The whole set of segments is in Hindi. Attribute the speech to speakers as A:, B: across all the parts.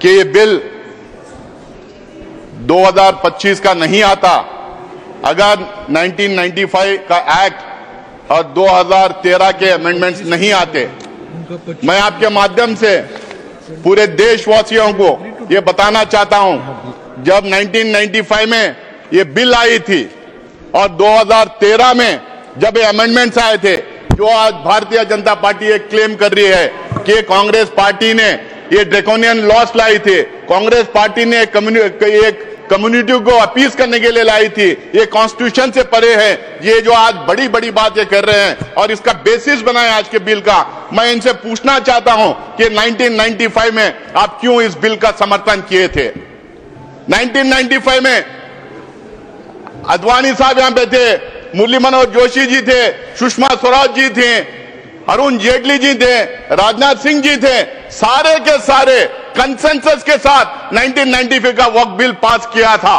A: कि ये बिल 2025 का नहीं आता अगर 1995 का एक्ट और 2013 के अमेंडमेंट्स नहीं आते। मैं आपके माध्यम से पूरे देशवासियों को ये बताना चाहता हूं, जब 1995 में ये बिल आई थी और 2013 में जब ये अमेंडमेंट्स आए थे, जो आज भारतीय जनता पार्टी ये क्लेम कर रही है कि कांग्रेस पार्टी ने ये ड्रैकोनियन लॉस लाई थी, कांग्रेस पार्टी ने एक कम्युनिटी को अपीज करने के लिए लाई थी, ये कॉन्स्टिट्यूशन से परे है, ये जो आज बड़ी बड़ी बात ये कर रहे हैं और इसका बेसिस बनाए आज के बिल का। मैं इनसे पूछना चाहता हूं कि 1995 में आप क्यों इस बिल का समर्थन किए थे? 1995 में अद्वानी साहब यहां पे थे, मुरली मनोहर जोशी जी थे, सुषमा स्वराज जी थे, अरुण जेटली जी थे, राजनाथ सिंह जी थे, सारे के सारे कंसेंसस के साथ 1995 का वक्फ बिल पास किया था।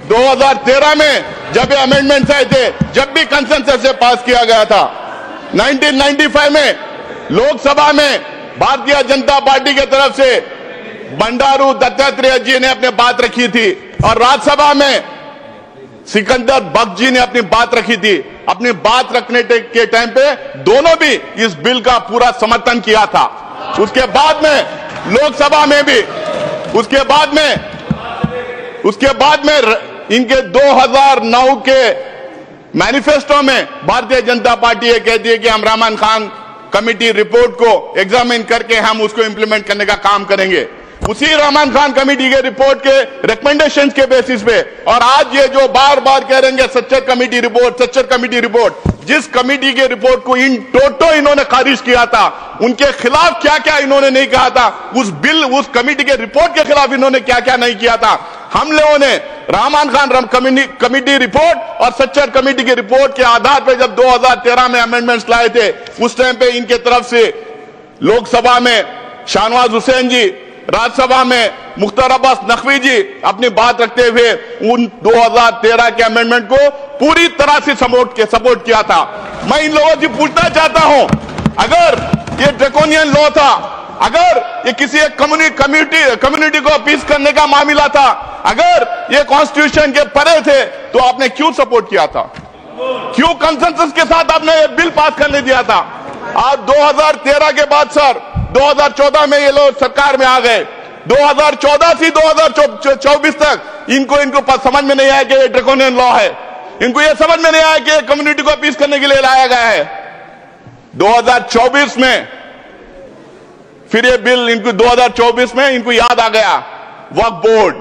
A: 2013 में जब ये अमेंडमेंट्स आए थे, जब भी कंसेंसस से पास किया गया था। 1995 में लोकसभा में भारतीय जनता पार्टी की तरफ से बंडारू दत्तात्रेय जी ने अपनी बात रखी थी और राज्यसभा में सिकंदर बख्श जी ने अपनी बात रखी थी। अपनी बात रखने के टाइम पे दोनों भी इस बिल का पूरा समर्थन किया था। उसके बाद में लोकसभा में भी, उसके बाद में इनके 2009 के मैनिफेस्टो में भारतीय जनता पार्टी ये कहती है कि हम रहमान खान कमेटी रिपोर्ट को एग्जामिन करके हम उसको इंप्लीमेंट करने का काम करेंगे। उसी रहमान खान कमेटी के रिपोर्ट के रिकमेंडेशंस के बेसिस पे, और आज ये जो बार बार कह रहे हैं सच्चर कमेटी रिपोर्ट, जिस कमेटी के रिपोर्ट को इन टोटो इन्होंने खारिज किया था, उनके खिलाफ क्या क्या इन्होंने नहीं कहा था, उस कमेटी के रिपोर्ट के खिलाफ इन्होंने क्या क्या नहीं किया था। हम लोगों ने रहमान खान कमेटी रिपोर्ट और सच्चर कमेटी की रिपोर्ट के आधार पर जब 2013 में अमेंडमेंट्स लाए थे, उस टाइम पे इनके तरफ से लोकसभा में शाहनवाज हुसैन जी, राज्यसभा में मुख्तार अब्बास नकवी जी अपनी बात रखते हुए उन 2013 के अमेंडमेंट को पूरी तरह से सपोर्ट किया था। मैं इन लोगों से पूछना चाहता हूं, अगर ये ड्रैकोनियन लॉ था, अगर ये किसी एक कम्युनिटी को अपीज करने का मामला था, अगर ये कॉन्स्टिट्यूशन के परे थे, तो आपने क्यों सपोर्ट किया था? क्यों कंसेंसस के साथ आपने ये बिल पास करने दिया था? आज 2013 के बाद सर 2014 में ये लोग सरकार में आ गए। 2014 से 2024 तक इनको समझ में नहीं आया कि ये ड्रैकोनियन लॉ है, इनको ये समझ में नहीं आया कि कम्युनिटी को अपीज करने के लिए लाया गया है। 2024 में फिर ये बिल इनको 2024 में इनको याद आ गया, वक्फ बोर्ड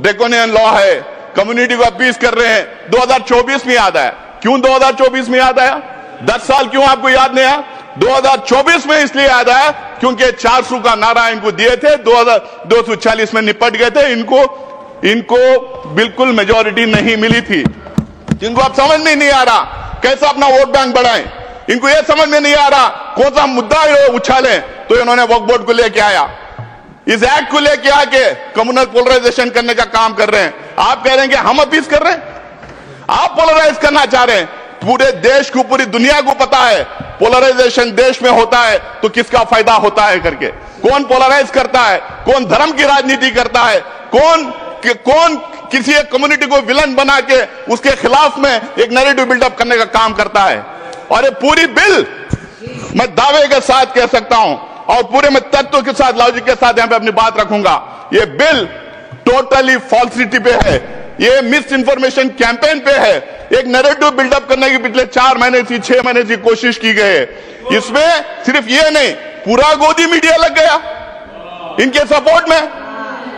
A: ड्रैकोनियन लॉ है, कम्युनिटी को अपीज कर रहे हैं। 2024 में याद आया। क्यों 2024 में याद आया? 10 साल क्यों आपको याद नहीं आया? 2024 में इसलिए याद आया क्योंकि 400 का नारा इनको दिए थे, 240 में निपट गए थे, इनको बिल्कुल मेजॉरिटी नहीं मिली थी। इनको अब समझ में नहीं आ रहा कैसा अपना वोट बैंक बढ़ाएं, इनको यह समझ में नहीं आ रहा कौन सा मुद्दा उछालें, तो इन्होंने वक्फ बोर्ड को लेके आया, इस एक्ट को लेके आके कम्युनल पोलराइजेशन करने का काम कर रहे हैं। आप कह रहे हैं कि हम अपीज कर रहे हैं, आप पोलराइज करना चाह रहे हैं। पूरे देश को, पूरी दुनिया को पता है पोलराइजेशन देश में होता है तो किसका फायदा होता है करके। कौन पोलराइज करता है, कौन धर्म की राजनीति करता है, कौन किसी एक कम्युनिटी को विलन बना के उसके खिलाफ में एक नैरेटिव बिल्डअप करने का काम करता है। और ये पूरी बिल मैं दावे के साथ कह सकता हूं और पूरे में तत्व के साथ, लॉजिक के साथ यहां पे अपनी बात रखूंगा, ये बिल टोटली फॉल्सिटी पे है, ये मिस इन्फॉर्मेशन कैंपेन पे है। एक नैरेटिव बिल्डअप करने की पिछले 4 महीने से 6 महीने से कोशिश की गई है। इसमें सिर्फ ये नहीं, पूरा गोदी मीडिया लग गया इनके सपोर्ट में।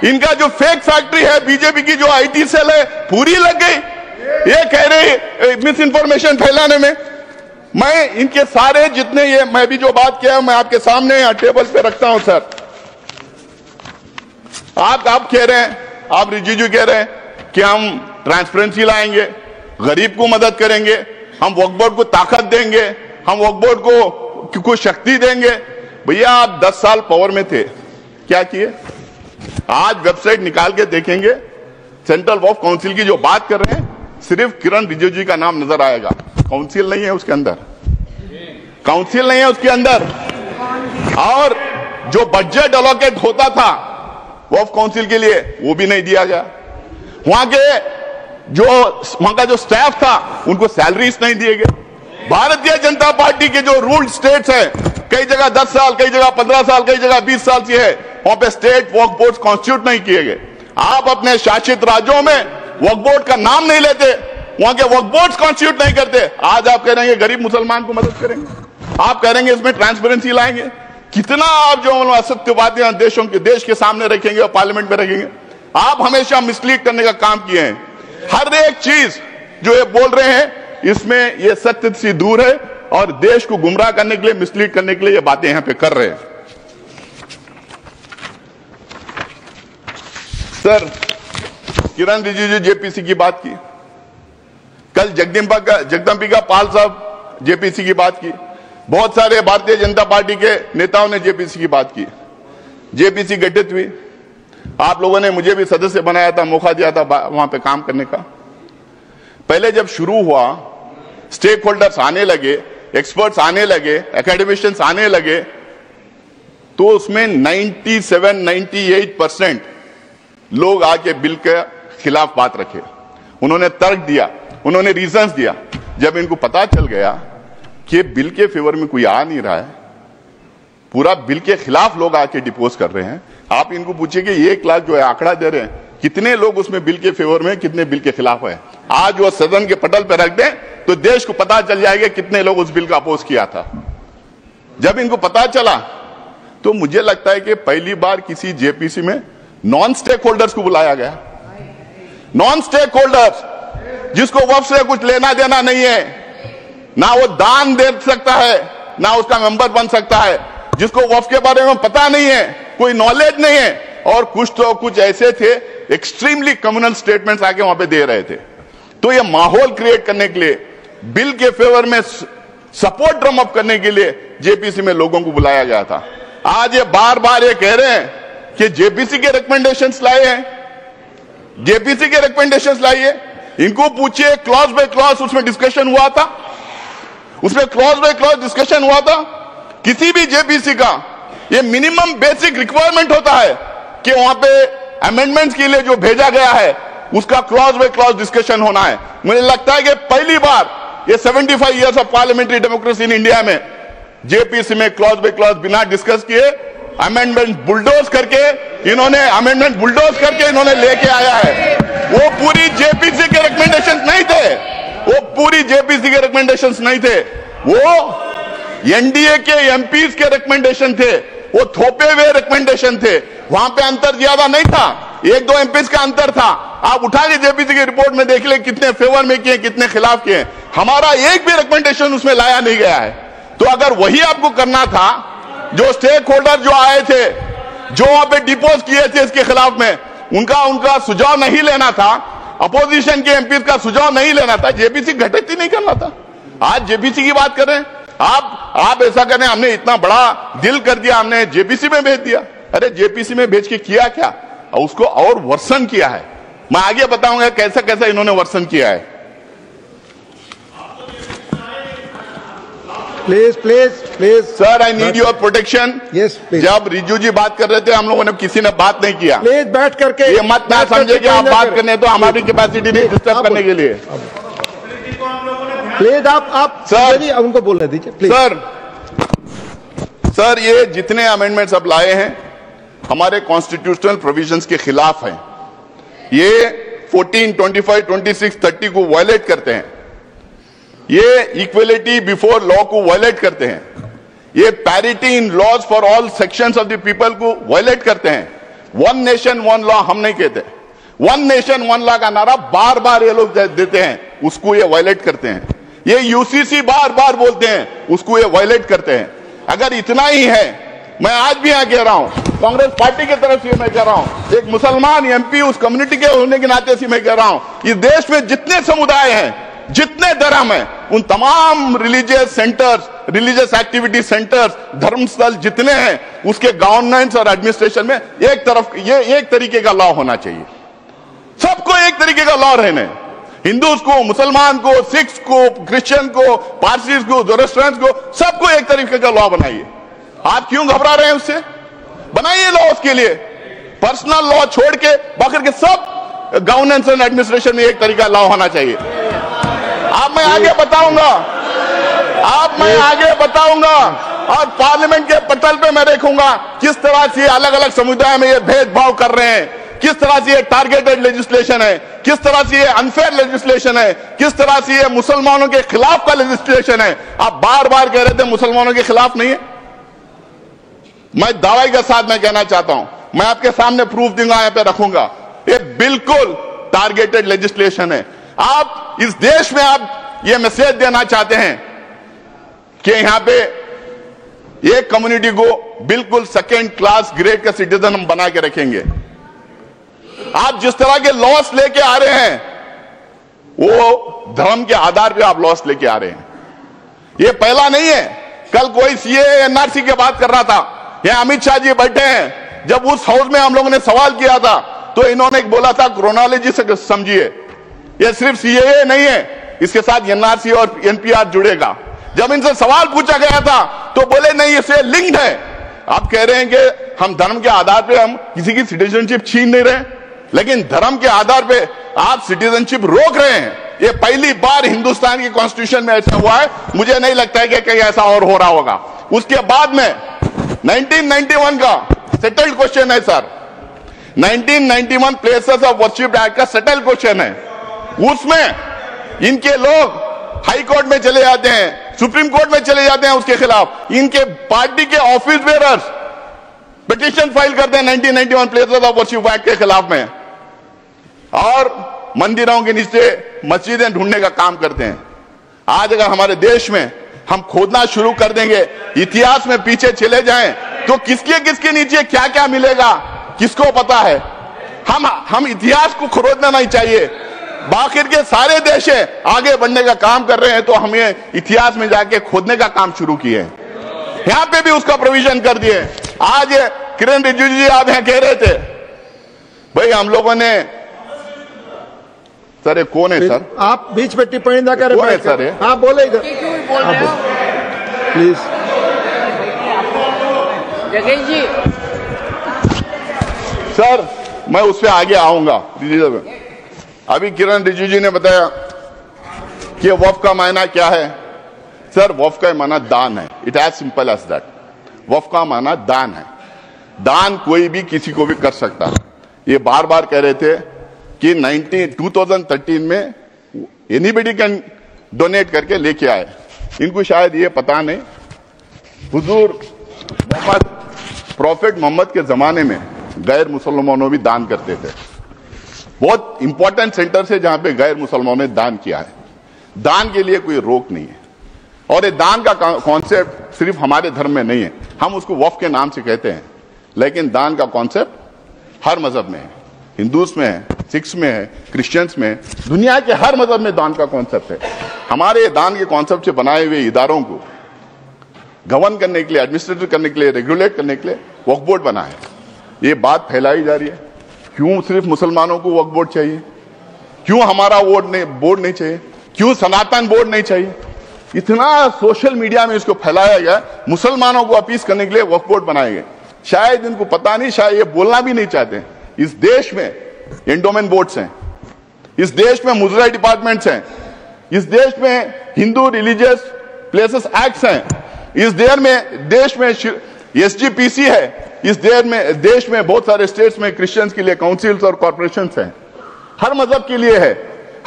A: इनका जो फेक फैक्ट्री है बीजेपी की, जो आईटी सेल है, पूरी लग गई ये कह रहे मिस इन्फॉर्मेशन फैलाने में। मैं इनके सारे जितने ये मैं भी जो बात किया मैं आपके सामने यहाँ टेबल पे रखता हूं सर। आप कह रहे हैं, आप रिजिजू कह रहे हैं कि हम ट्रांसपेरेंसी लाएंगे, गरीब को मदद करेंगे, हम वक्फ बोर्ड को ताकत देंगे, हम वक्फ बोर्ड को कुछ शक्ति देंगे। भैया आप 10 साल पावर में थे, क्या किए? आज वेबसाइट निकाल के देखेंगे, सेंट्रल वक्फ काउंसिल की जो बात कर रहे हैं, सिर्फ किरण रिजिजू जी का नाम नजर आएगा, काउंसिल नहीं है उसके अंदर, काउंसिल नहीं है उसके अंदर। और जो बजट अलोकेट होता था वक्फ काउंसिल के लिए वो भी नहीं दिया गया। वहां का जो स्टाफ था उनको सैलरीज नहीं दिए गए। भारतीय जनता पार्टी के जो रूल्ड स्टेट्स हैं, कई जगह 10 साल, कई जगह 15 साल, कई जगह 20 साल से है, वहां पे स्टेट वक्फ बोर्ड कॉन्स्टिट्यूट नहीं किए गए। आप अपने शासित राज्यों में वक्फ बोर्ड का नाम नहीं लेते, वहां के वक्फ बोर्ड कॉन्स्टिट्यूट नहीं करते। आज आप कह रहे हैं गरीब मुसलमान को मदद करेंगे, आप कह रहे हैं इसमें ट्रांसपेरेंसी लाएंगे। कितना आप जो असत्यवादी देश के सामने रखेंगे और पार्लियामेंट में रखेंगे। आप हमेशा मिसलीड करने का काम किए हैं। हर एक चीज जो ये बोल रहे हैं इसमें ये सत्य से दूर है और देश को गुमराह करने के लिए, मिसलीड करने के लिए ये बातें यहां पे कर रहे हैं। सर, किरण रिजिजू जेपीसी की बात की, कल जगदम्बिका पाल साहब जेपीसी की बात की, बहुत सारे भारतीय जनता पार्टी के नेताओं ने जेपीसी की बात की। जेपीसी गठित हुई, आप लोगों ने मुझे भी सदस्य बनाया था, मौका दिया था वहां पे काम करने का। पहले जब शुरू हुआ, स्टेक होल्डर्स आने लगे, एक्सपर्ट्स आने लगे, एकेडमिशियंस आने लगे, तो उसमें 97-98% लोग आके बिल के खिलाफ बात रखे। उन्होंने तर्क दिया, उन्होंने रीजंस दिया। जब इनको पता चल गया कि बिल के फेवर में कोई आ नहीं रहा है, पूरा बिल के खिलाफ लोग आके डिपोज कर रहे हैं, आप इनको पूछिए कि 1 लाख जो है आंकड़ा दे रहे हैं, कितने लोग उसमें बिल के फेवर में, कितने बिल के खिलाफ है। आज वो सदन के पटल पर रख दें तो देश को पता चल जाएगा कितने लोग उस बिल का अपोज किया था। जब इनको पता चला तो मुझे लगता है कि पहली बार किसी जेपीसी में नॉन स्टेक होल्डर्स को बुलाया गया। नॉन स्टेक होल्डर्स जिसको वक्फ से कुछ लेना देना नहीं है, ना वो दान दे सकता है, ना उसका मेंबर बन सकता है, जिसको वक्फ के बारे में पता नहीं है, कोई नॉलेज नहीं है, और कुछ तो कुछ ऐसे थे एक्सट्रीमली कम्युनल स्टेटमेंट्स आके वहां पे दे रहे थे। तो ये माहौल क्रिएट करने के लिए, बिल के फेवर में सपोर्ट ड्रम अप करने के लिए जेपीसी में लोगों को बुलाया गया था। आज ये बार बार ये कह रहे हैं कि जेपीसी के रिकमेंडेशंस लाए हैं, जेपीसी के रिकमेंडेशंस लाइए। इनको पूछिए क्लॉज बाय क्लॉज उसमें डिस्कशन हुआ था, उसमें क्लॉज बाय क्लॉज डिस्कशन हुआ था। किसी भी जेपीसी का ये मिनिमम बेसिक रिक्वायरमेंट होता है कि वहां पे अमेंडमेंट्स के लिए जो भेजा गया है उसका क्लॉज बाय क्लॉज डिस्कशन होना है। मुझे लगता है कि पहली बार ये 75 years of parliamentary democracy in India में जेपीसी में क्लॉज बाय क्लॉज बिना डिस्कस किए अमेंडमेंट बुलडोज करके इन्होंने लेके आया है। वो पूरी जेपीसी के रिकमेंडेशंस नहीं थे, वो पूरी जेपीसी के रिकमेंडेशंस नहीं थे, वो एनडीए के एमपीज के रिकमेंडेशन थे, वो थोपे हुए रिकमेंडेशन थे। वहां पे अंतर ज्यादा नहीं था, 1-2 एमपीज का अंतर था। आप उठा के जेपीसी की रिपोर्ट में देख ले कितने फेवर में किए, कितने खिलाफ किए। हमारा एक भी रिकमेंडेशन उसमें लाया नहीं गया है। तो अगर वही आपको करना था, जो स्टेक होल्डर जो आए थे, जो वहां पे डिपोज किए थे इसके खिलाफ में, उनका सुझाव नहीं लेना था, अपोजिशन के एमपीज का सुझाव नहीं लेना था, जेपीसी गठित ही नहीं करना था। आज जेपीसी की बात कर रहे हैं आप ऐसा करें, हमने इतना बड़ा दिल कर दिया, हमने जेपीसी में भेज दिया। अरे जेपीसी में भेज के किया क्या, उसको और वर्सन किया है। मैं आगे बताऊंगा कैसा कैसा इन्होंने वर्सन किया है।
B: Please
A: sir, I need your protection.
B: Yes please.
A: जब रिजू जी बात कर रहे थे, हम लोगों ने किसी ने बात नहीं किया।
B: प्लीज बैठ करके,
A: ये मत ना समझे कि आप बात करने तो हमारी कैपेसिटी नहीं डिस्टर्ब करने के लिए।
B: प्लीज आप
A: सर
B: उनको बोलने दीजिए प्लीज।
A: सर ये जितने अमेंडमेंट्स अब लाए हैं हमारे कॉन्स्टिट्यूशनल प्रोविजंस के खिलाफ हैं। ये 14, 25, 26, 30 को वायलेट करते हैं। ये इक्वलिटी बिफोर लॉ को वायलेट करते हैं। ये parity in laws for all sections of the people को वायलेट करते हैं। 1 नेशन 1 लॉ हम नहीं कहते, 1 नेशन 1 लॉ का नारा बार बार ये लोग देते हैं, उसको ये वायलेट करते हैं। ये यूसीसी बार बार बोलते हैं, उसको ये वायलेट करते हैं। अगर इतना ही है, मैं आज भी यहां कह रहा हूं, कांग्रेस पार्टी की तरफ से मैं कह रहा हूं, एक मुसलमान एमपी उस कम्युनिटी के होने के नाते से मैं कह रहा हूं, इस देश में जितने समुदाय हैं, जितने धर्म हैं, उन तमाम religious centres, religious activity centres, धर्मस्थल जितने हैं, उसके गवर्नेंस और एडमिनिस्ट्रेशन में एक तरफ ये एक तरीके का लॉ होना चाहिए। सबको एक तरीके का लॉ रहने, हिंदूज को, मुसलमान को, सिख्स को, क्रिश्चियन को, पारसीज को, जोरस्ट्रियंस को, सबको एक तरीके का लॉ बनाइए। आप क्यों घबरा रहे हैं उससे? बनाइए लॉ उसके लिए, पर्सनल लॉ छोड़ के बाकी के सब गवर्नेंस एंड एडमिनिस्ट्रेशन में एक तरीका लॉ होना चाहिए। आप मैं आगे बताऊंगा और पार्लियामेंट के पटल पे मैं देखूंगा किस तरह से अलग अलग समुदाय में ये भेदभाव कर रहे हैं, किस तरह से ये टारगेटेड लेजिस्लेशन है, किस तरह से ये अनफेयर लेजिस्लेशन है, किस तरह से ये मुसलमानों के खिलाफ का लेजिस्लेशन है। आप बार बार कह रहे थे मुसलमानों के खिलाफ नहीं है। मैं दावे के साथ मैं कहना चाहता हूं, मैं आपके सामने प्रूफ दूंगा, यहां पे रखूंगा, ये बिल्कुल टारगेटेड लेजिस्लेशन है। आप इस देश में आप ये मैसेज देना चाहते हैं कि यहां पे एक कम्युनिटी को बिल्कुल सेकेंड क्लास ग्रेड का सिटीजन हम बना के रखेंगे। आप जिस तरह के लॉस लेके आ रहे हैं वो धर्म के आधार पे आप लॉस लेके आ रहे हैं। ये पहला नहीं है। कल कोई सीएए एनआरसी की बात कर रहा था, यहां अमित शाह जी बैठे हैं, जब उस हाउस में हम लोगों ने सवाल किया था तो इन्होंने बोला था क्रोनोलॉजी से समझिए, ये सिर्फ सीएए नहीं है, इसके साथ एनआरसी और एनपीआर जुड़ेगा। जब इनसे सवाल पूछा गया था तो बोले नहीं, इससे लिंक्ड है। आप कह रहे हैं कि हम धर्म के आधार पे हम किसी की सिटीजनशिप छीन नहीं रहे, लेकिन धर्म के आधार पे आप सिटीजनशिप रोक रहे हैं। ये पहली बार हिंदुस्तान की कॉन्स्टिट्यूशन में ऐसा हुआ है। मुझे नहीं लगता है कि कहीं ऐसा और हो रहा होगा। उसके बाद में 1991 का सेटल्ड क्वेश्चन है sir, 1991 places of worship act का सेटल्ड क्वेश्चन है। उसमें इनके लोग हाई कोर्ट में चले जाते हैं, सुप्रीम कोर्ट में चले जाते हैं उसके खिलाफ। इनके पार्टी के ऑफिस बेयरर्स पिटीशन फाइल करते हैं 1991 प्लेसेस ऑफ वर्शिप एक्ट के खिलाफ में, और मंदिरों के नीचे मस्जिदें ढूंढने का काम करते हैं। आज अगर हमारे देश में हम खोदना शुरू कर देंगे, इतिहास में पीछे चले जाएं, तो किसके नीचे क्या क्या मिलेगा किसको पता है। हम इतिहास को खोदना नहीं चाहिए। बाकी के सारे देश आगे बढ़ने का काम कर रहे हैं, तो हमें इतिहास में जाके खोदने का काम शुरू किए हैं। यहां पे भी उसका प्रोविजन कर दिए। आज किरण रिजिजू जी आप यहां कह रहे थे, भाई हम लोगों ने, सर ये कौन है सर?
B: आप बीच में टिप्पणी ना करें।
A: कौन है सर ये?
B: हाँ बोले इधर प्लीज।
C: जगेश जी
A: सर मैं उस पर आगे आऊंगा। अभी किरण रिजिजू जी ने बताया कि वक्फ का मायना क्या है। सर वक्फ का माना दान है, it as simple as that. वक्फ का माना दान है। दान कोई भी किसी को भी कर सकता है। ये बार बार कह रहे थे कि 2013 में एनीबडी कैन डोनेट करके लेके आए। इनको शायद ये पता नहीं, हुजूर प्रॉफिट मोहम्मद के जमाने में गैर मुसलमानों भी दान करते थे। बहुत इंपॉर्टेंट सेंटर से जहां पे गैर मुसलमानों ने दान किया है। दान के लिए कोई रोक नहीं है, और ये दान का कॉन्सेप्ट सिर्फ हमारे धर्म में नहीं है। हम उसको वक्फ के नाम से कहते हैं, लेकिन दान का कॉन्सेप्ट हर मजहब में है। हिंदूज में है, सिख्स में है, क्रिश्चियंस में, दुनिया के हर मजहब में दान का कॉन्सेप्ट है। हमारे दान के कॉन्सेप्ट से बनाए हुए इदारों को गवर्न करने के लिए, एडमिनिस्ट्रेट करने के लिए, रेगुलेट करने के लिए वक्फ बोर्ड बना है। ये बात फैलाई जा रही है, क्यों सिर्फ मुसलमानों को वक्फ बोर्ड चाहिए, क्यों हमारा बोर्ड नहीं चाहिए, क्यों सनातन बोर्ड नहीं चाहिए। इतना सोशल मीडिया में इसको फैलाया गया, मुसलमानों को अपील करने के लिए वक्फ बोर्ड बनाए गए। शायद इनको पता नहीं, शायद ये बोलना भी नहीं चाहते। इस देश में एंडोमेंट बोर्ड्स हैं, इस देश में मुजरा डिपार्टमेंट्स हैं, इस देश में हिंदू रिलीजियस प्लेसेस एक्ट्स हैं, इस देश में एसजीपीसी है, इस देश में बहुत सारे स्टेट्स में क्रिश्चियंस के लिए काउंसिल्स और कॉर्पोरेशंस हैं। हर मजहब के लिए है।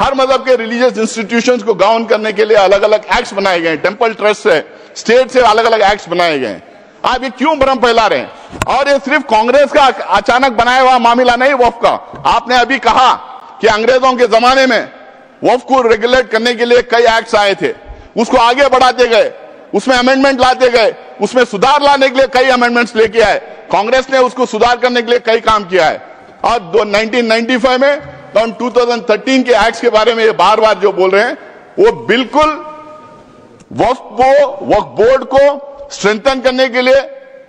A: हर मजहब के रिलीजियस इंस्टीट्यूशंस को गवर्न करने के लिए अलग अलग एक्ट्स बनाए गए। टेंपल ट्रस्ट से, स्टेट से अलग अलग एक्ट्स बनाए गए। आप ये क्यों भ्रम फैला रहे हैं? और ये सिर्फ कांग्रेस का अचानक बनाया हुआ मामला नहीं वक्फ का। आपने अभी कहा कि अंग्रेजों के जमाने में वक्फ को रेगुलेट करने के लिए कई एक्ट्स आए थे, उसको आगे बढ़ाते गए, उसमें अमेंडमेंट लाते गए, उसमें सुधार लाने के लिए कई अमेंडमेंट्स लेके आए। कांग्रेस ने उसको सुधार करने के लिए कई काम किया है। और 1995 में 2013 के एक्ट्स के बारे में ये बार बार जो बोल रहे हैं, वो बिल्कुल वक्फ बोर्ड को स्ट्रेंथन करने के लिए,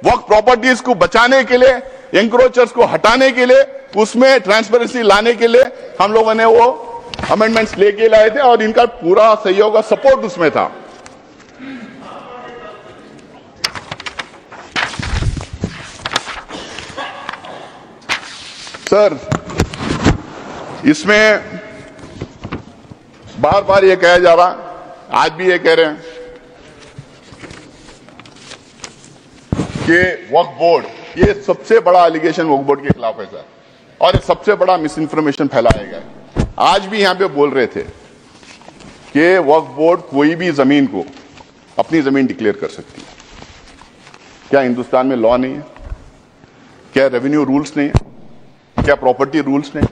A: वक्फ प्रॉपर्टीज को बचाने के लिए, एंक्रोचर्स को हटाने के लिए, उसमें ट्रांसपेरेंसी लाने के लिए हम लोगों ने वो अमेंडमेंट्स लेके लाए थे, और इनका पूरा सहयोग और सपोर्ट उसमें था। सर, इसमें बार बार ये कहा जा रहा, आज भी ये कह रहे हैं कि वक्फ बोर्ड, ये सबसे बड़ा एलिगेशन वक्फ बोर्ड के खिलाफ है सर, और सबसे बड़ा मिस इन्फॉर्मेशन फैलाया गया है। आज भी यहां पे बोल रहे थे कि वक्फ बोर्ड कोई भी जमीन को अपनी जमीन डिक्लेयर कर सकती है। क्या हिंदुस्तान में लॉ नहीं है? क्या रेवेन्यू रूल्स नहीं है? क्या प्रॉपर्टी रूल्स नहीं?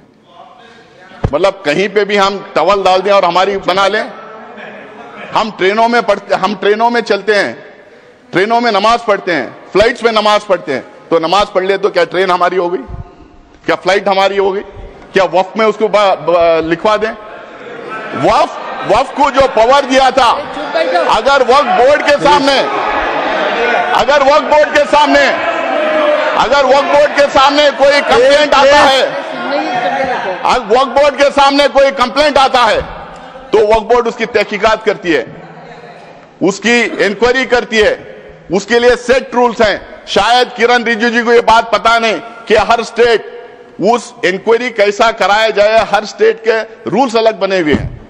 A: मतलब कहीं पे भी हम टवल डाल दें और हमारी बना लें? हम ट्रेनों में पढ़ते, हम ट्रेनों में चलते हैं, ट्रेनों में नमाज पढ़ते हैं, फ्लाइट्स में नमाज पढ़ते हैं, तो नमाज पढ़ ले तो क्या ट्रेन हमारी हो गई? क्या फ्लाइट हमारी हो गई? क्या वक्फ में उसको लिखवा दें? वक्फ को जो पावर दिया था, अगर वक्फ बोर्ड के सामने कोई कंप्लेंट आता है, वक्फ बोर्ड के सामने कोई कंप्लेंट आता है, तो वक्फ बोर्ड उसकी तहकीकात करती है, उसकी इंक्वायरी करती है, उसके लिए सेट रूल्स हैं। शायद किरण रिजिजू को यह बात पता नहीं कि हर स्टेट उस इंक्वायरी कैसा कराया जाए, हर स्टेट के रूल्स अलग बने हुए हैं।